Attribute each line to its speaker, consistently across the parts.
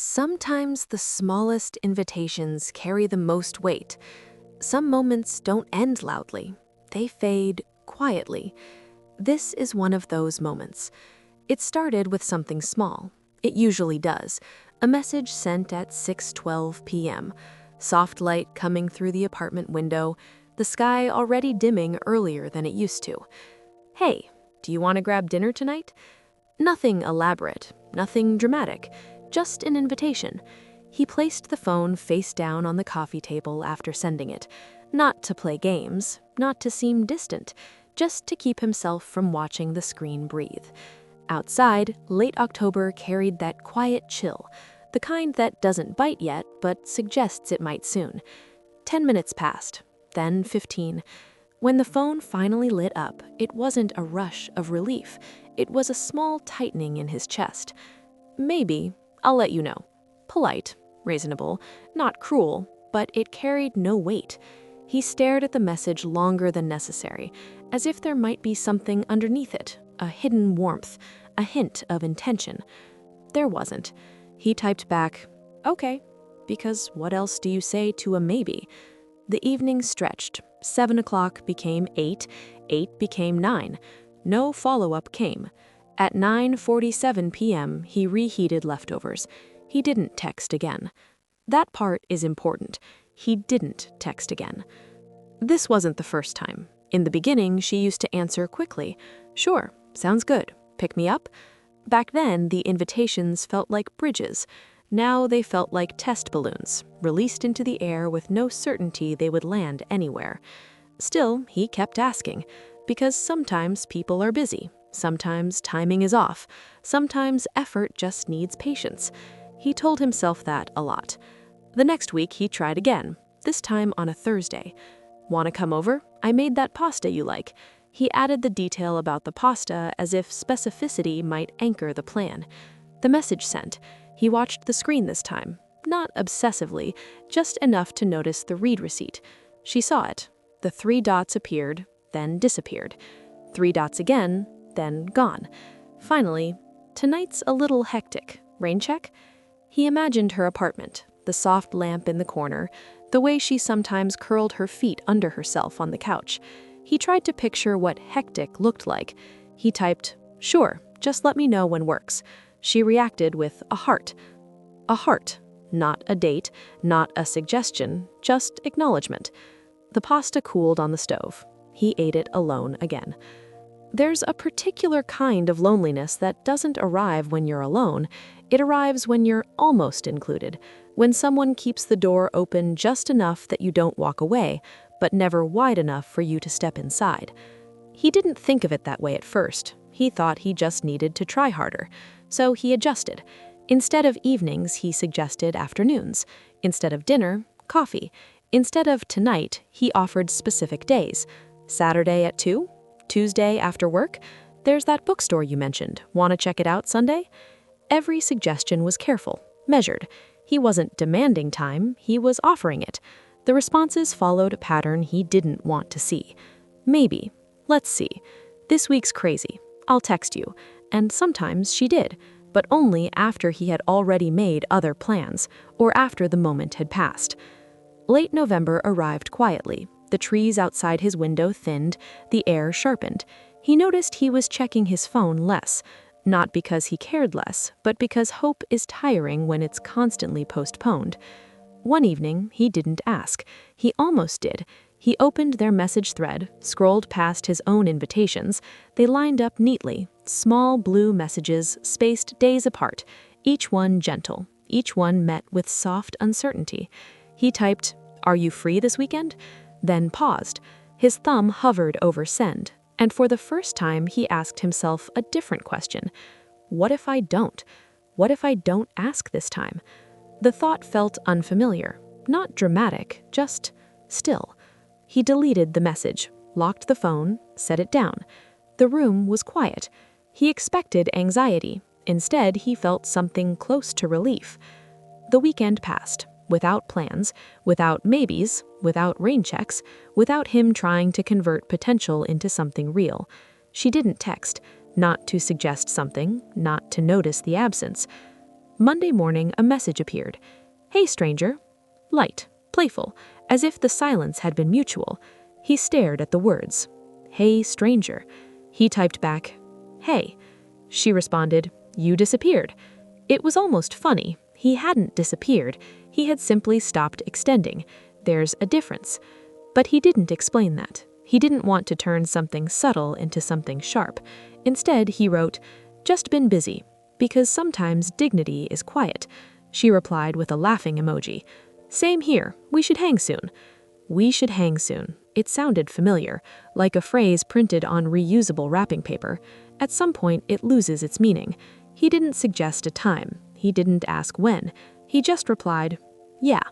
Speaker 1: Sometimes the smallest invitations carry the most weight. Some moments don't end loudly. They fade quietly. This is one of those moments. It started with something small. It usually does. A message sent at 6:12 p.m. Soft light coming through the apartment window, the sky already dimming earlier than it used to. Hey, do you want to grab dinner tonight? Nothing elaborate, nothing dramatic, just an invitation. He placed the phone face down on the coffee table after sending it, not to play games, not to seem distant, just to keep himself from watching the screen breathe. Outside, late October carried that quiet chill, the kind that doesn't bite yet, but suggests it might soon. 10 minutes passed, then 15. When the phone finally lit up, it wasn't a rush of relief. It was a small tightening in his chest. Maybe, I'll let you know. Polite, reasonable, not cruel, but it carried no weight. He stared at the message longer than necessary, as if there might be something underneath it, a hidden warmth, a hint of intention. There wasn't. He typed back, "Okay," because what else do you say to a maybe? The evening stretched. 7 o'clock became 8, 8 became 9. No follow-up came. At 9:47 p.m., he reheated leftovers. He didn't text again. That part is important. He didn't text again. This wasn't the first time. In the beginning, she used to answer quickly. "Sure, sounds good. Pick me up?" Back then, the invitations felt like bridges. Now they felt like test balloons, released into the air with no certainty they would land anywhere. Still, he kept asking, because sometimes people are busy. Sometimes timing is off. Sometimes effort just needs patience. He told himself that a lot. The next week, he tried again, this time on a Thursday. "Want to come over? I made that pasta you like." He added the detail about the pasta as if specificity might anchor the plan. The message sent. He watched the screen this time. Not obsessively, just enough to notice the read receipt. She saw it. The 3 dots appeared, then disappeared. 3 dots again, then gone. Finally, "Tonight's a little hectic. Rain check?" He imagined her apartment, the soft lamp in the corner, the way she sometimes curled her feet under herself on the couch. He tried to picture what hectic looked like. He typed, "Sure, just let me know when works." She reacted with a heart. A heart, not a date, not a suggestion, just acknowledgement. The pasta cooled on the stove. He ate it alone again. There's a particular kind of loneliness that doesn't arrive when you're alone. It arrives when you're almost included, when someone keeps the door open just enough that you don't walk away, but never wide enough for you to step inside. He didn't think of it that way at first. He thought he just needed to try harder. So he adjusted. Instead of evenings, he suggested afternoons. Instead of dinner, coffee. Instead of tonight, he offered specific days. Saturday at 2? Tuesday after work? There's that bookstore you mentioned. Want to check it out Sunday? Every suggestion was careful, measured. He wasn't demanding time, he was offering it. The responses followed a pattern he didn't want to see. Maybe. Let's see. This week's crazy. I'll text you. And sometimes she did, but only after he had already made other plans, or after the moment had passed. Late November arrived quietly. The trees outside his window thinned, the air sharpened. He noticed he was checking his phone less, not because he cared less, but because hope is tiring when it's constantly postponed. One evening, he didn't ask. He almost did. He opened their message thread, scrolled past his own invitations. They lined up neatly, small blue messages spaced days apart, each one gentle, each one met with soft uncertainty. He typed, "Are you free this weekend?" Then paused. His thumb hovered over send, and for the first time he asked himself a different question. What if I don't? What if I don't ask this time? The thought felt unfamiliar, not dramatic, just still. He deleted the message, locked the phone, set it down. The room was quiet. He expected anxiety. Instead, he felt something close to relief. The weekend passed, without plans, without maybes, without rain checks, without him trying to convert potential into something real. She didn't text, not to suggest something, not to notice the absence. Monday morning, a message appeared. "Hey, stranger." Light, playful, as if the silence had been mutual. He stared at the words. "Hey, stranger." He typed back, "Hey." She responded, "You disappeared." It was almost funny. He hadn't disappeared. He had simply stopped extending. There's a difference. But he didn't explain that. He didn't want to turn something subtle into something sharp. Instead, he wrote, "Just been busy, because sometimes dignity is quiet." She replied with a laughing emoji. "Same here. We should hang soon." "We should hang soon." It sounded familiar, like a phrase printed on reusable wrapping paper. At some point, it loses its meaning. He didn't suggest a time. He didn't ask when. He just replied, "Yeah."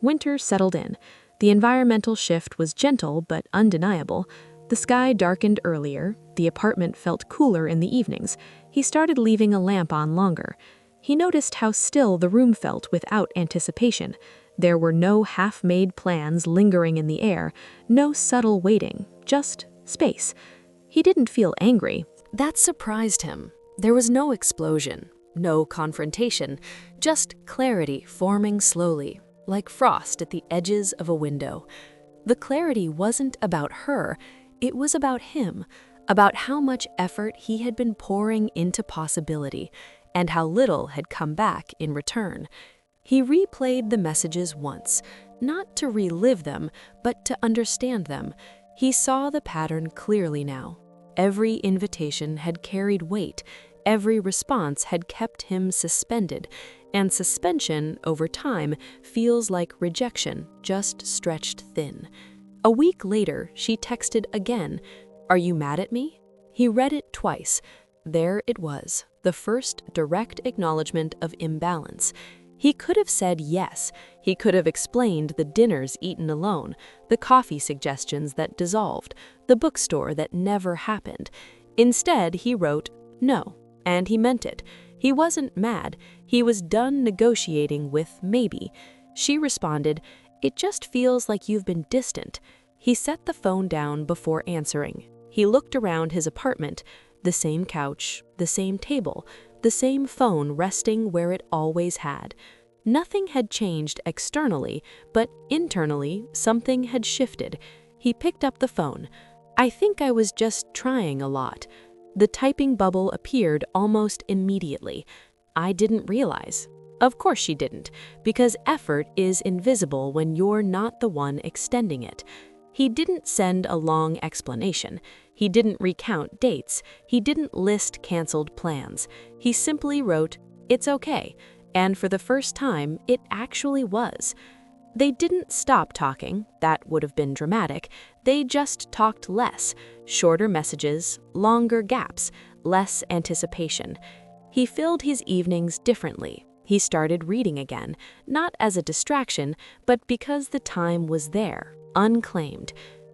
Speaker 1: Winter settled in. The environmental shift was gentle but undeniable. The sky darkened earlier. The apartment felt cooler in the evenings. He started leaving a lamp on longer. He noticed how still the room felt without anticipation. There were no half-made plans lingering in the air, no subtle waiting, just space. He didn't feel angry. That surprised him. There was no explosion, no confrontation, just clarity forming slowly, like frost at the edges of a window. The clarity wasn't about her, it was about him, about how much effort he had been pouring into possibility, and how little had come back in return. He replayed the messages once, not to relive them, but to understand them. He saw the pattern clearly now. Every invitation had carried weight, every response had kept him suspended, and suspension, over time, feels like rejection, just stretched thin. A week later, she texted again, "Are you mad at me?" He read it twice. There it was, the first direct acknowledgement of imbalance. He could have said yes. He could have explained the dinners eaten alone, the coffee suggestions that dissolved, the bookstore that never happened. Instead, he wrote no, and he meant it. He wasn't mad. He was done negotiating with maybe. She responded, "It just feels like you've been distant." He set the phone down before answering. He looked around his apartment, the same couch, the same table, the same phone resting where it always had. Nothing had changed externally, but internally, something had shifted. He picked up the phone. "I think I was just trying a lot." The typing bubble appeared almost immediately. "I didn't realize." Of course she didn't, because effort is invisible when you're not the one extending it. He didn't send a long explanation. He didn't recount dates. He didn't list canceled plans. He simply wrote, "It's okay." And for the first time, it actually was. They didn't stop talking. That would have been dramatic. They just talked less. Shorter messages, longer gaps, less anticipation. He filled his evenings differently. He started reading again, not as a distraction, but because the time was there, unclaimed.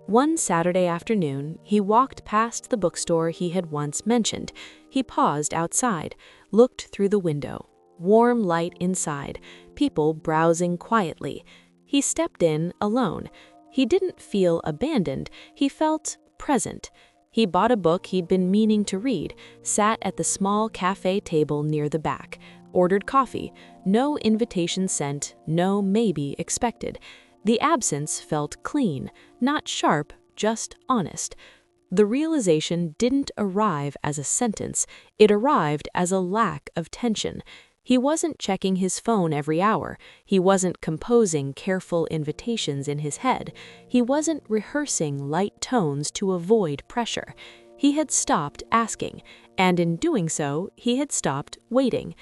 Speaker 1: One Saturday afternoon, he walked past the bookstore he had once mentioned. He paused outside, looked through the window. Warm light inside, people browsing quietly. He stepped in alone. He didn't feel abandoned, he felt present. He bought a book he'd been meaning to read, sat at the small cafe table near the back, ordered coffee, no invitation sent, no maybe expected. The absence felt clean, not sharp, just honest. The realization didn't arrive as a sentence, it arrived as a lack of tension. He wasn't checking his phone every hour. He wasn't composing careful invitations in his head. He wasn't rehearsing light tones to avoid pressure. He had stopped asking, and in doing so, he had stopped waiting.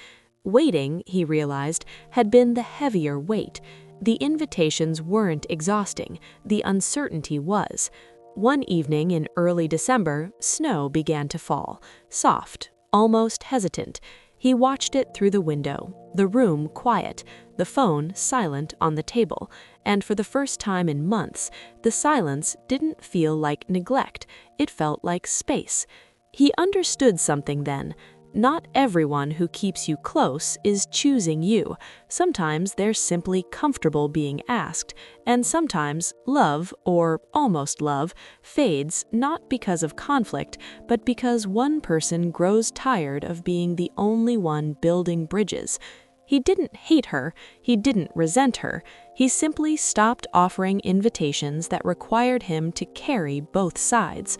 Speaker 1: Waiting, he realized, had been the heavier weight. The invitations weren't exhausting, the uncertainty was. One evening in early December, snow began to fall, soft, almost hesitant. He watched it through the window, the room quiet, the phone silent on the table, and for the first time in months, the silence didn't feel like neglect, it felt like space. He understood something then.
Speaker 2: Not everyone who keeps you close is choosing you. Sometimes they're simply comfortable being asked, and sometimes love, or almost love, fades not because of conflict, but because one person grows tired of being the only one building bridges. He didn't hate her, he didn't resent her, he simply stopped offering invitations that required him to carry both sides.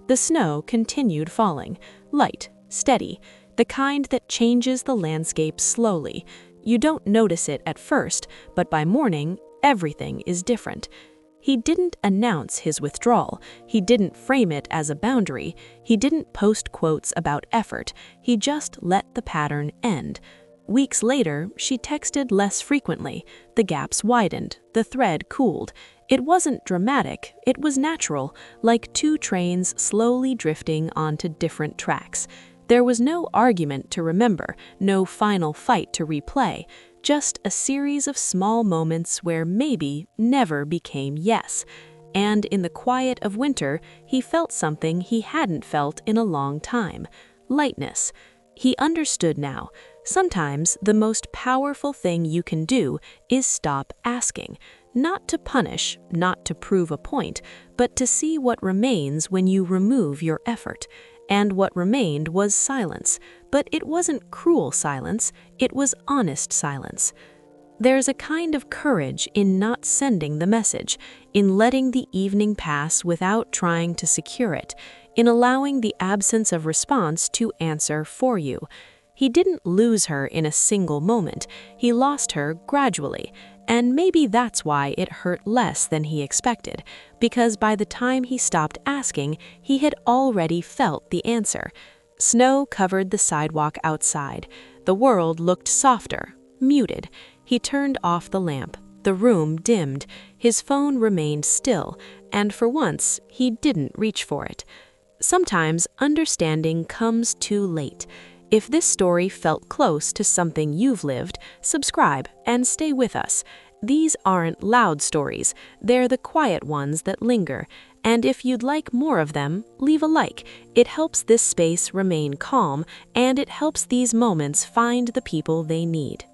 Speaker 2: The snow continued falling, light, steady, the kind that changes the landscape slowly. You don't notice it at first, but by morning, everything is different. He didn't announce his withdrawal, he didn't frame it as a boundary, he didn't post quotes about effort, he just let the pattern end. Weeks later, she texted less frequently. The gaps widened, the thread cooled. It wasn't dramatic, it was natural, like two trains slowly drifting onto different tracks. There was no argument to remember, no final fight to replay, just a series of small moments where maybe never became yes. And in the quiet of winter, he felt something he hadn't felt in a long time: lightness. He understood now. Sometimes the most powerful thing you can do is stop asking, not to punish, not to prove a point, but to see what remains when you remove your effort. And what remained was silence, but it wasn't cruel silence, it was honest silence. There's a kind of courage in not sending the message, in letting the evening pass without trying to secure it, in allowing the absence of response to answer for you. He didn't lose her in a single moment, he lost her gradually, and maybe that's why it hurt less than he expected, because by the time he stopped asking, he had already felt the answer. Snow covered the sidewalk outside. The world looked softer, muted. He turned off the lamp. The room dimmed. His phone remained still, and for once, he didn't reach for it. Sometimes understanding comes too late. If this story felt close to something you've lived, subscribe and stay with us. These aren't loud stories, they're the quiet ones that linger. And if you'd like more of them, leave a like. It helps this space remain calm, and it helps these moments find the people they need.